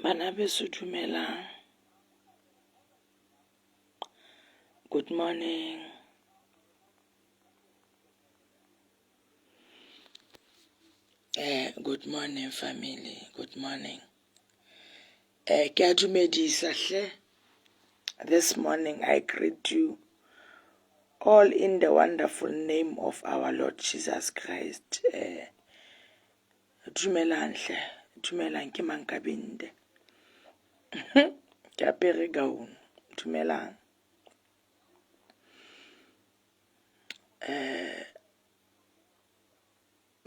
Bana beso dumelang. Good morning. Good morning family. Good morning. Ke a dumedisa hle. This morning I greet you all in the wonderful name of our Lord Jesus Christ. Dumelang hle. Dumelang ke Mankabinde. Ke apere gaun. Dumelang.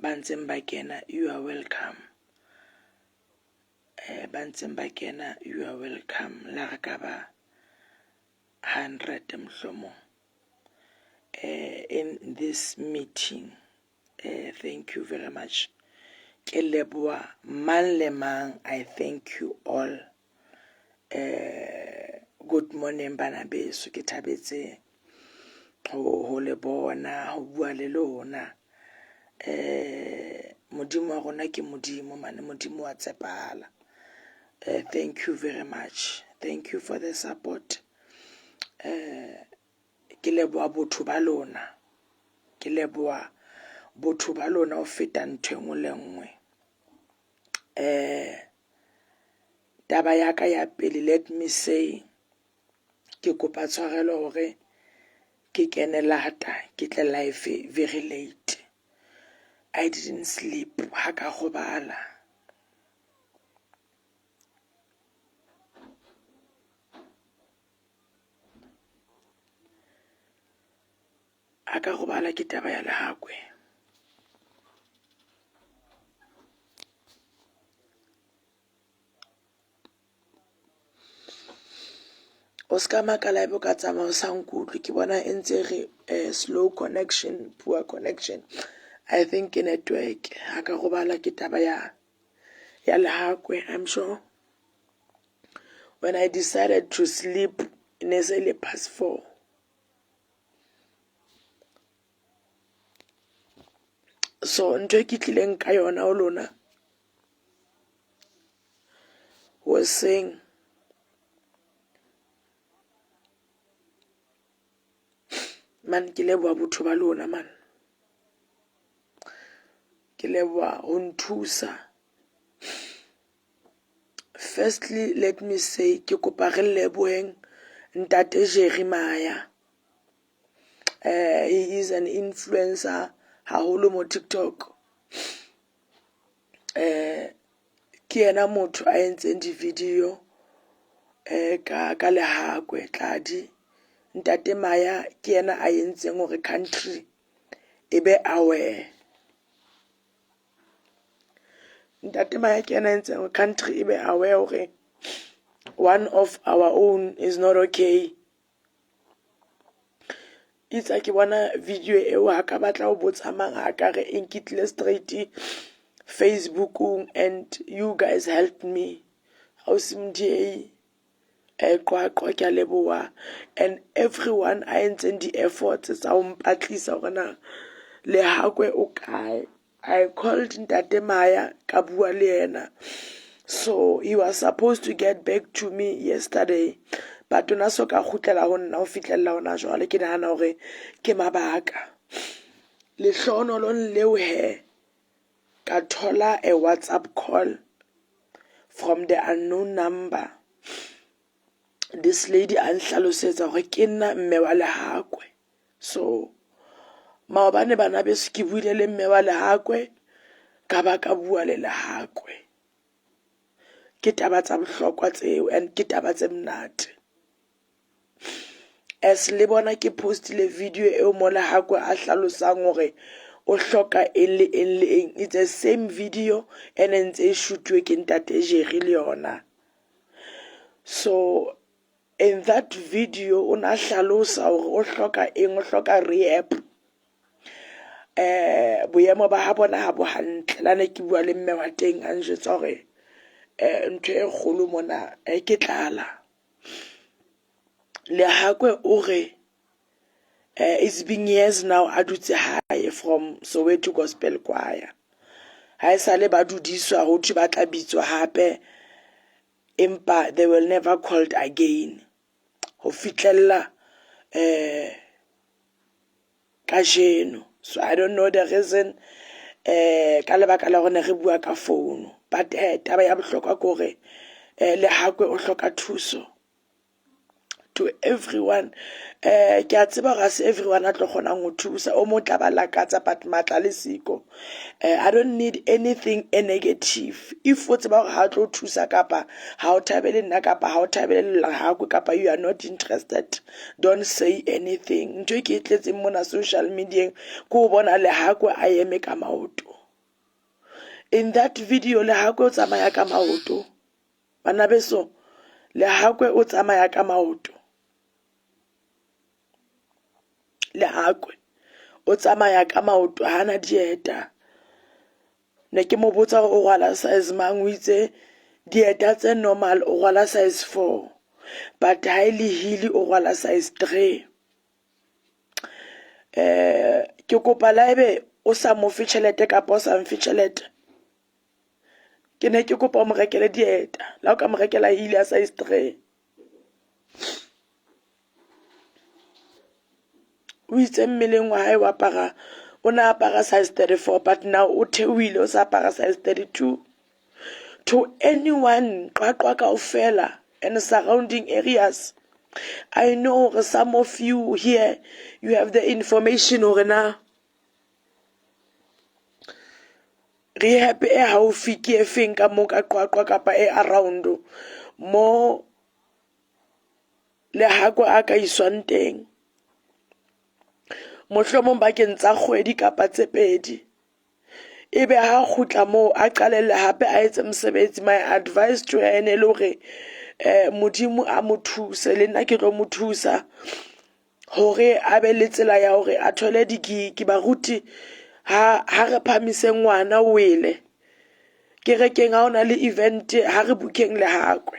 Bantseng ba kena, you are welcome. Bantseng ba kena, you are welcome. La re ka ba 100 mhlomo in this meeting. Thank you very much. Ke leboa mang le mang. I thank you all. Good morning bana beso. Ke thabetse ho le bona, ho bua le lona. Modimo wa rona ke modimo, mane modimo wa tshepahala. Thank you very much. Thank you for the support. Ke leboa botho ba lona. Ke leboa botho ba lona o feta ntho engwe le nngwe. Taba ya ka ya pele, let me say, ke kopa tshwarelo hore ke kene lata, ke tle live very late. I didn't sleep, ha ka robala. Ha ka robala ke taba ya lehakwe. O ska makala ebe ka tsamaya o sa nkutlwe, ke bona e ntse re slow connection, poor connection. I think network. Ha ka robala ke taba ya lehakwe. I'm sure when I decided to sleep, ne se le past 4. So ntwe ke tlileng ka yona o lona was saying man, ke leboa botho ba lona man. Ke leboa ho nthusa. Firstly, let me say ke kopa re leboheng Ntate Jeremiah. He is an influencer haholo mo TikTok. Ke ena motho a entseng di video ka lehakwe tladi. Ntate Maya ke ena a entseng hore country e be aware. Ntate Maya ke ena a entseng hore country e be aware hore one of our own is not okay. Itse ke bona video eo ha ka batla ho botsa mang ha ka re enkitle straight Facebook and you guys helped me. Ausimdi qwaqwa ke a leboha, and everyone a entseng di efforts tsa ho mpatlisa hore na lehakwe o kae. I called Ntate Maya ka bua le yena. So he was supposed to get back to me yesterday, but ona so ka khutlela ho nna ho fitlella hona jwale. Ke nahana hore ke mabaka le hlonolo leo he ka thola a WhatsApp call from the unknown number. This lady anhlalosetsa hore ke nna mme wa lehakwe. So maobane bana beso ke buile le mme wa lehakwe ka ba ka bua le lehakwe. Ke taba tsa bohlokwa tseo and ke taba tse mnate. As le bona ke postile video eo mo lehakwe a hlalosang hore o hloka eng. It's the same video and ntse e shootwe ke Ntate Jerry le yona. So in that video ona hlalosa hore o hloka eng, o hloka rehab. Boemo ba ha bona ha bo hantle. La ne ke bua le mme wa teng a njwetsa hore ntho e kgolo mona ke tlala. Lehakwe o re it's been years now a dutse hae from Soweto Gospel Choir. Ha e sale ba dudiswa ho thwe ba tla bitswa hape empa they were never called again ho fitlella kajeno. So I don't know the reason ka lebaka la rona re bua ka phone, but taba ya bohlokwa ke hore Lehakwe o hloka thuso. To everyone ke a tseba ga se everyone a tlo kgonang ho thusa o mo tla ba lakatsa but matla le siko. I don't need anything negative. If o tseba hore ha o tlo thusa kapa ha o thabele nna kapa ha o thabele Lehakwe kapa you are not interested, don't say anything. Ntho e ke tletseng mona social media ke ho bona Lehakwe a eme ka maoto. In that video Lehakwe o tsamaya ka maoto. Bana beso Lehakwe o tsamaya ka maoto. Lehakwe o tsamaya ka maoto hana dieta. Ne ke mo botsa hore o rwala size mang, o itse dieta tse normal o rwala size 4 but highly heel o rwala size 3. Ke kopa laebe o sa mo fe tjhelete kapa o sa mfe tjhelete, ke ne ke kopa o mo rekele dieta la o ka mo rekela heel ya size 3. O itse mmeleng wa hae wa apara o na apara size 34 but now o theohile o sa apara size 32. To anyone qaqwa kaofela and surrounding areas, I know some of you here you have the information hore na rehab e haufi ke efeng ka mo ka qaqwa kapa e around mo Lehakwe a ka iswang teng, mohlomong bakeng tsa kgwedi kapa tse pedi. Ebe ha khutla mo a qalelle hape a etse mosebetsi. My advice to her ene le hore modimo a mo thuse le nna ke tlo mo thusa hore a be le tsela ya hore a thole digig. Baruti ha re phamise ngwana wele ke rekeng ha ona le event ha re bookeng Lehakwe.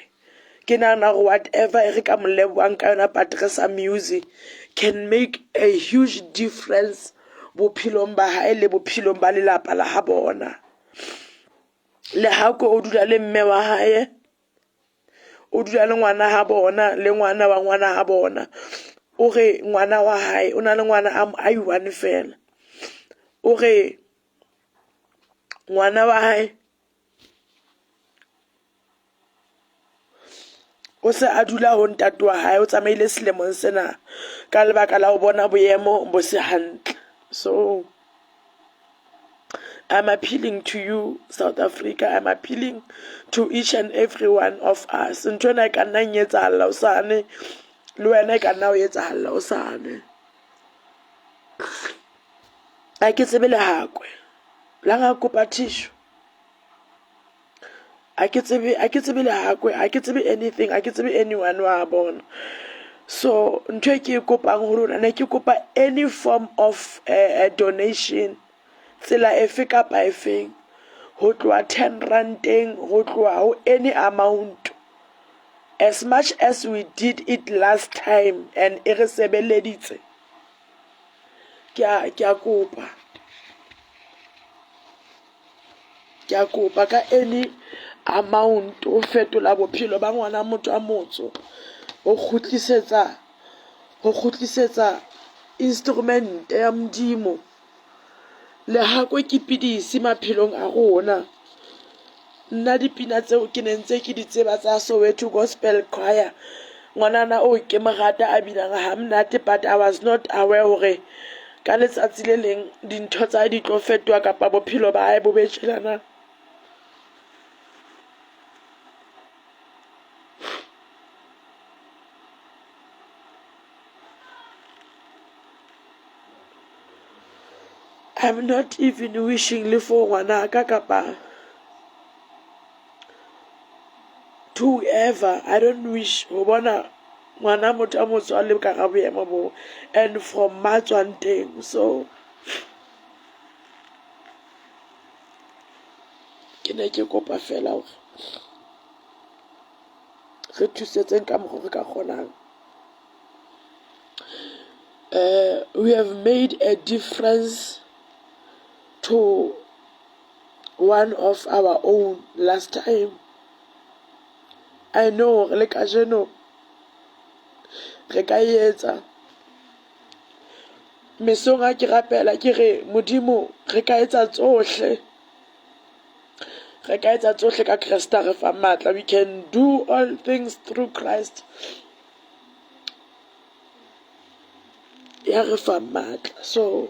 Ke nahana hore whatever re ka mo lebohang ka yona Patricia Music can make a huge difference bophelong ba hae le bophelong ba lelapa la ha bona. Lehakwe o dula le mme wa hae, o dula le ngwana ha bona le ngwana wa ngwana ha bona. O re ngwana wa hae o na le ngwana a i1 fela. O re ngwana wa hae o se a dula ho ntate wa hae o tsamaile selemong sena ka lebaka la ho bona boemo bo se hantle. So I'm appealing to you, South Africa. I'm appealing to each and every one of us. Ntona e ka nna nyetsahala osane le wena e ka nna o etsahala osane. A ke tsebe Lehakwe la nga kopa tissue. A ke tsebe Lehakwe, a ke tsebe anything, a ke tsebe anyone wa bona. So ntho e ke kopang ho lona ne ke kopa any form of a donation, tsela efe kapa efeng, ho tloha 10 randeng ho tloha ho any amount, as much as we did it last time and e re sebeleditse. Ke a kopa ka any amount o fetola bophelo ba ngwana motho a motso, ho kgutlisetsa instrument ya modimo. Lehakwe ke pidisi maphelong a rona. Nna dipina tseo ke ne ntse ke di tseba tsa Soweto Gospel Choir. Ngwanana o ke morata a binang ha mnate, but I was not aware hore ka letsatsi le leng dintho tsa di tlo fetoha kapa bophelo ba hae bo be tjhelana. I'm not even wishing le for ngwanaka kapa to whoever. I don't wish ho bona ngwana motho a motso a le ka ga boemo bo, and from matswang teng. So ke ne ke kopa fela hore re thusetseng ka mokgwa re ka kgonang. We have made a difference to one of our own last time. I know le kajeno re ka etsa mesong a ke rapela ke re modimo re ka etsa tsohle ka Krista re fa matla. We can do all things through Christ ya re fa matla. So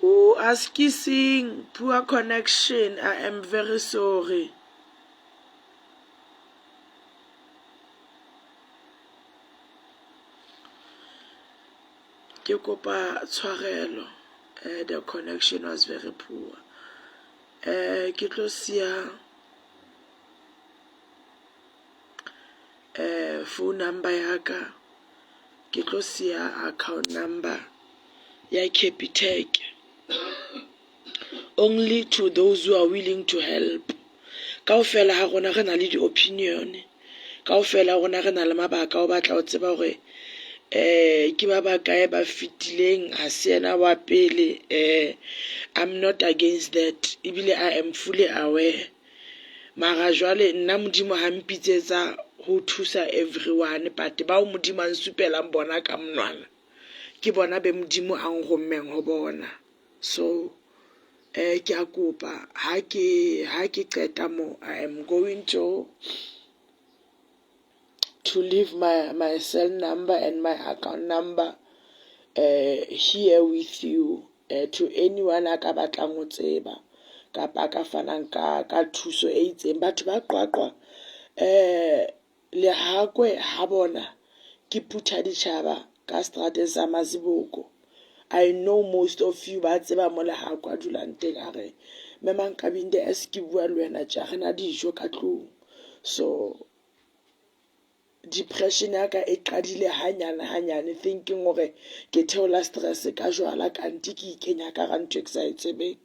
who asking poor connection, I am very sorry. Ke kopa tshwarelo. The connection was very poor. Ke tlo sia phone number ya ka, ke tlo sia account number ya Capitec, only to those who are willing to help. Kaofela ha rona re na le di-opinion, kaofela rona re na le mabaka o batla o tseba hore ke ba bakae ba fitileng ha se yena wa pele. I'm not against that, ebile I am fully aware. Mara jwale nna modimo ha mpitsetsa ho thusa everyone, but bao modimo a nsupelang bona ka monwana ke bona be modimo a nrommeng ho bona. So ke a kopa ha ke qeta mo, I am going to leave my cell number and my account number here with you, to anyone a ka batlang ho tseba kapa ka fanang ka thuso e itseng. Batho ba qwaqwa Lehakwe ha bona ke Phutha Ditjhaba ka strateng sa Maziboko. I know most of you ba tseba mo Lehakwe a dulang teng. A re mme Mankabinde as ke bua le wena tja re na dijo ka tlung. So depression ya ka e qadile hanyane thinking hore ke theola stress ka jwala kanti ke ikenya ka ntho e ke sa e tsebeng.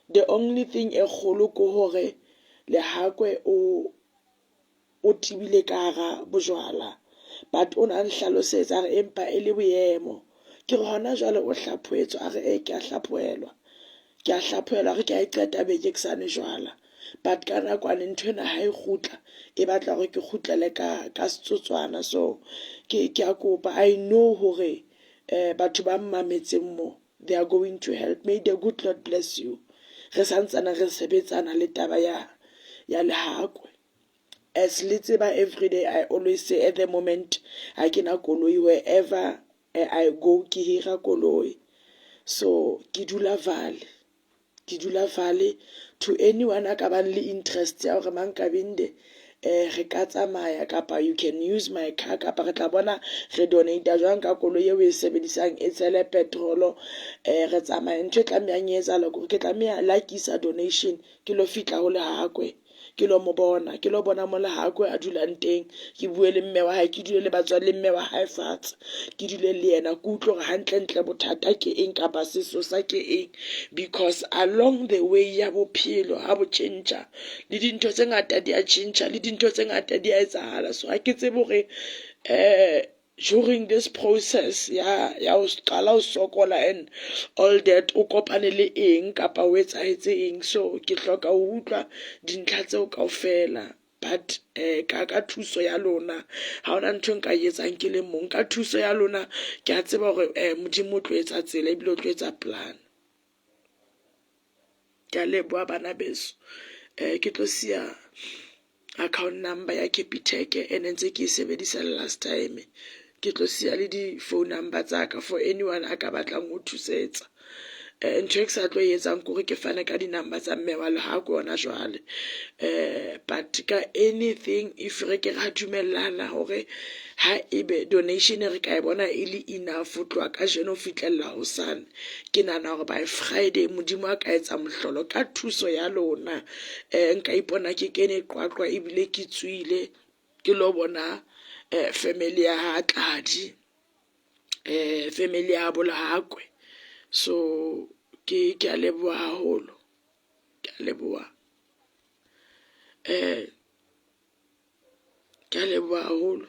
The only thing e kgolo ke hore Lehakwe o tibile ka hara bojwala, but o na nhlalosetsa re empa e le boemo. Ke re hona jwale o hlaphoetswe, a re ke a hlaphoelwa re ke a e qeta beke ke sane jwala, but ka nakwane nthwena ha e kgutla e batla hore ke kgutlele ka setsotswana. So ke a kopa, I know hore batho ba mmametseng mo, they are going to help. May the good Lord bless you. Re santsana re sebetsana le taba ya Lehakwe. As le tseba, every day I always say at the moment ha ke na koloi, wherever I go ke hira koloi. So ke dula Vale to anyone a ka bang le interest ya hore Mankabinde re ka tsamaya kapa you can use my car kapa re tla bona re donate jwang ka koloi eo e sebedisang e tshele petrolo, re tsamaya. Ntho e tlamehang e etsahala gore ke tlameha like isa donation ke lo fitla ho Lehakwe ke lo mo bona mo Lehakwe a dulang teng, ke bue le mme wa hae, ke dule le batswalle mme wa hae fatshe, ke dule le yena ke utlwe hore hantle bothata ke eng kapa sesosa ke eng. Because along the way ya bophelo ha bo tjhentjha le dintho tse ngata di a tjhentjha le dintho tse ngata di a etsahala. So ha ke tsebe hore during this process ya o qala o sokola and all that o kopane le eng kapa o etsahetse eng. So ke hloka ho utlwa dintlha tseo kaofela, but ka thuso ya lona ha ona ntho nka etsang ke le mong. Ka thuso ya lona ke a tseba hore modimo o tlo etsa tsela ebile o tlo etsa plan. Ke a leboha bana beso. Ke tlo sia account number ya Capitec e ntse ke e sebedisa last time. Ke tlo sia le di phone number tsa ka for anyone a ka batlang ho thusetsa. Ntho e ke sa tlo etsang kore ke fane ka di-number tsa mme wa Lehakwe hona jwale. But ka anything if re ke ra dumellana hore ha ebe donation re ka e bona e le enough ho tloha ka jeno fitlella hosane, ke nahana hore by Friday modimo a ka etsa mohlolo ka thuso ya lona. Nka ipona ke kene qwaqwa ebile ke tswile ke lo bona family ya ha Tladi, family ya bo Lehakwe. So ke a leboha haholo, ke a leboha haholo.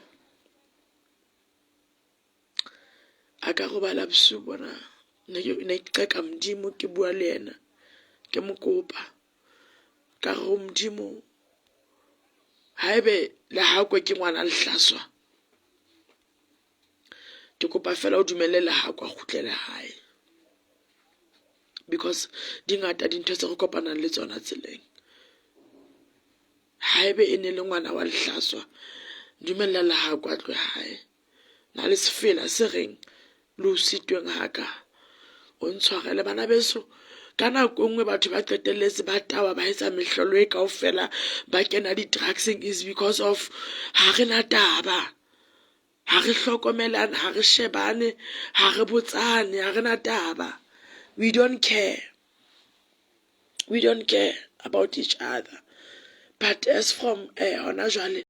A ka robala bosiu bona ne ke qeka modimo ke bua le yena ke mo kopa ka re modimo haebe le hako ke ngwana lehlaswa, ke kopa fela o dumelle le hako a kgutlele hae, because dingata dintho tse re kopanang le tsona tseleng. Haebe e ne le ngwana wa lehlaswa, dumella le hako a tlwe hae. Na le sefela se reng le o sitweng haka, o ntshwarele bana beso. Ka nako nngwe batho ba qetelletse ba tawa ba etsa mehlolo e kaofela, ba kena di-drugsing is because of ha re na taba, ha re hlokomelane, ha re shebane, ha re botsane, ha re na taba. We don't care about each other. But as from hona jwale